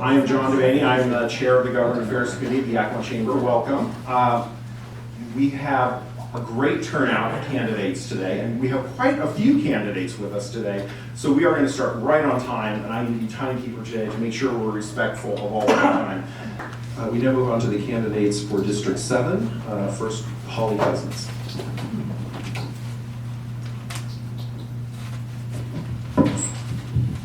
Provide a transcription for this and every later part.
I am John Devaney. I am the chair of the Government Affairs Committee at the Yakima Chamber. Welcome. We have a great turnout of candidates today, and we have quite a few candidates with us today. So we are going to start right on time, and I need to be timekeeper today to make sure we're respectful of all the time. We now move on to the candidates for District 7. First, Holly Cousens.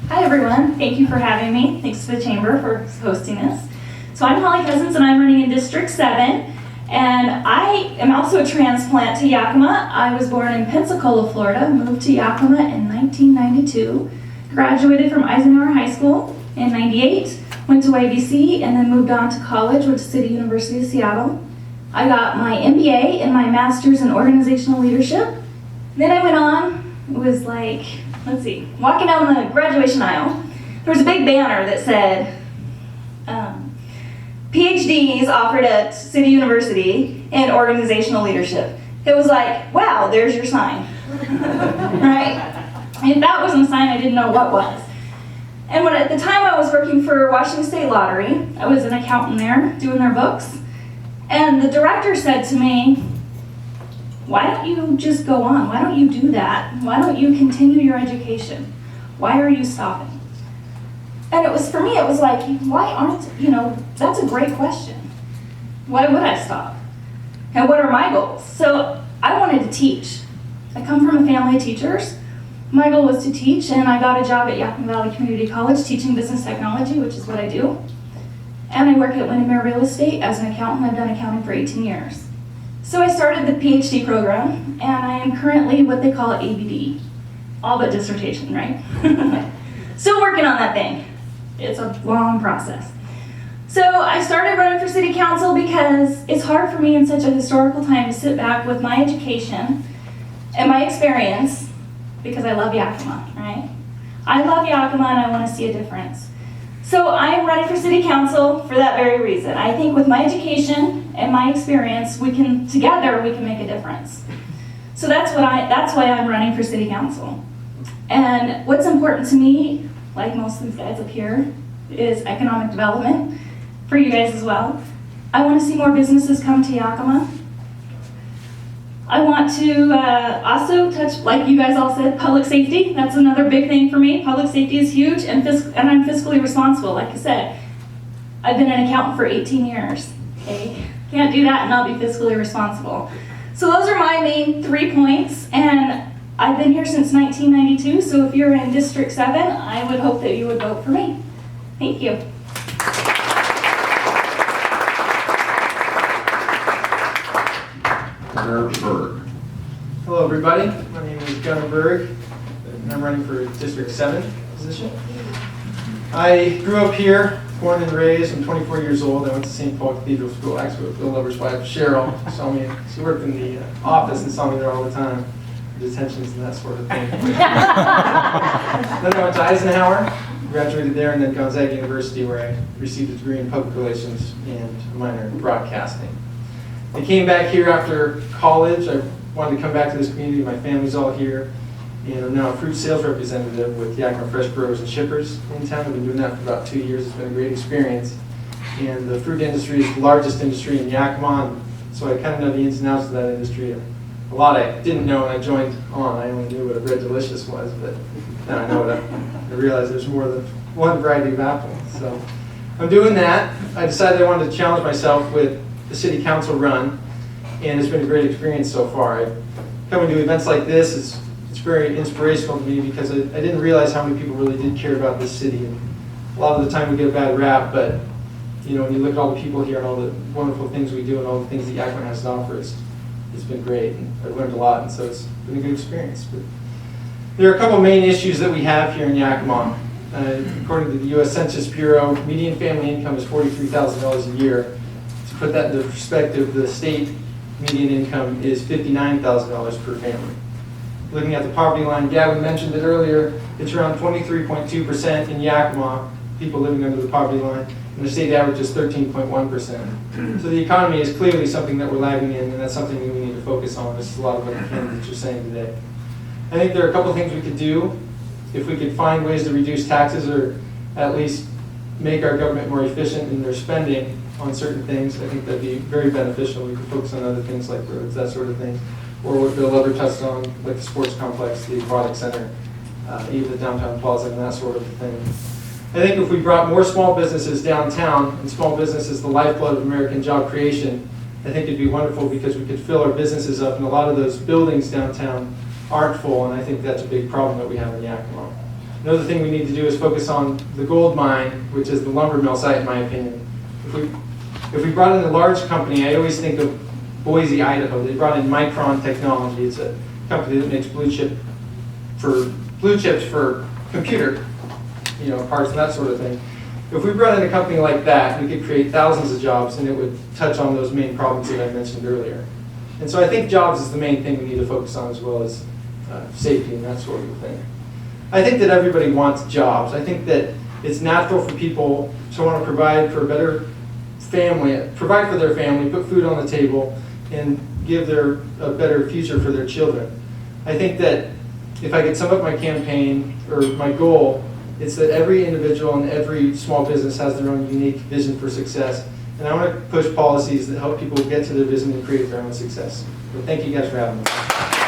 Hi everyone, thank you for having me. Thanks to the Chamber for hosting this. So I'm Holly Cousens and I'm running in District 7. And I am also a transplant to Yakima. I was born in Pensacola, Florida, moved to Yakima in 1992, graduated from Eisenhower High School in 98, went to ABC, and then moved on to college, went to City University of Seattle. I got my MBA and my master's in organizational leadership. Then I went on, it was like, let's see, walking down the graduation aisle, there was a big banner that said, PhDs offered at City University in organizational leadership. It was like, wow, there's your sign, right? If that wasn't a sign, I didn't know what was. And at the time I was working for Washington State Lottery, I was an accountant there, doing their books, and the director said to me, why don't you just go on? Why don't you do that? Why don't you continue your education? Why are you stopping? And it was, for me, it was like, why aren't, that's a great question. Why would I stop? And what are my goals? So I wanted to teach. I come from a family of teachers. My goal was to teach, and I got a job at Yakima Valley Community College teaching business technology, which is what I do. And I work at Windermere Real Estate as an accountant. I've done accounting for 18 years. So I started the PhD program, and I am currently what they call ABD, all but dissertation, right? Still working on that thing. It's a long process. So I started running for city council because it's hard for me in such a historical time to sit back with my education and my experience, because I love Yakima, right? I love Yakima and I want to see a difference. So I am running for city council for that very reason. I think with my education and my experience, together we can make a difference. So that's why I'm running for city council. And what's important to me, like most of these guys up here, is economic development for you guys as well. I want to see more businesses come to Yakima. I want to also touch, like you guys all said, public safety. That's another big thing for me. Public safety is huge, and I'm fiscally responsible. Like I said, I've been an accountant for 18 years. Okay, can't do that and not be fiscally responsible. So those are my main 3 points, and I've been here since 1992. So if you're in District 7, I would hope that you would vote for me. Thank you. Gunnar Berg. Hello everybody, my name is Gunnar Berg, and I'm running for District 7 position. I grew up here, born and raised. I'm 24 years old. I went to St. Paul Cathedral School, actually with Bill Lover's wife, Cheryl. She worked in the office and saw me there all the time, detentions and that sort of thing. Then I went to Eisenhower, graduated there, and then Gonzaga University, where I received a degree in public relations and a minor in broadcasting. I came back here after college. I wanted to come back to this community. My family's all here. And I'm now a fruit sales representative with Yakima Fresh Growers and Shippers in town. I've been doing that for about 2 years. It's been a great experience. And the fruit industry is the largest industry in Yakima, and so I kind of know the ins and outs of that industry. A lot I didn't know when I joined on. I only knew what a Red Delicious was, but now I know I realize there's more than one variety of apple. So I'm doing that. I decided I wanted to challenge myself with the city council run, and it's been a great experience so far. Coming to events like this it's very inspirational to me, because I didn't realize how many people really did care about this city. And a lot of the time we get a bad rap, but when you look at all the people here and all the wonderful things we do and all the things that Yakima has to offer, it's been great, and I've learned a lot, and so it's been a good experience. But there are a couple of main issues that we have here in Yakima. According to the U.S. Census Bureau, median family income is $43,000 a year. To put that into perspective, the state median income is $59,000 per family. Looking at the poverty line, Gavin mentioned it earlier, it's around 23.2% in Yakima, people living under the poverty line, and the state average is 13.1%. So the economy is clearly something that we're lagging in, and that's something that we need to focus on. This is a lot of what the candidates are saying today. I think there are a couple things we could do. If we could find ways to reduce taxes, or at least make our government more efficient in their spending on certain things, I think that'd be very beneficial. We could focus on other things like roads, that sort of thing. Or what Bill Lever touched on, like the sports complex, the aquatic center, even the downtown plaza and that sort of thing. I think if we brought more small businesses downtown, and small business is the lifeblood of American job creation, I think it'd be wonderful because we could fill our businesses up, and a lot of those buildings downtown aren't full, and I think that's a big problem that we have in Yakima. Another thing we need to do is focus on the gold mine, which is the lumber mill site, in my opinion. If we brought in a large company, I always think of Boise, Idaho. They brought in Micron Technology. It's a company that makes blue chips for computer, parts and that sort of thing. If we brought in a company like that, we could create thousands of jobs, and it would touch on those main problems that I mentioned earlier. And so I think jobs is the main thing we need to focus on, as well as safety and that sort of thing. I think that everybody wants jobs. I think that it's natural for people to want to provide for a better family, provide for their family, put food on the table, and give a better future for their children. I think that if I could sum up my campaign, or my goal, it's that every individual and every small business has their own unique vision for success. And I want to push policies that help people get to their vision and create their own success. So thank you guys for having me.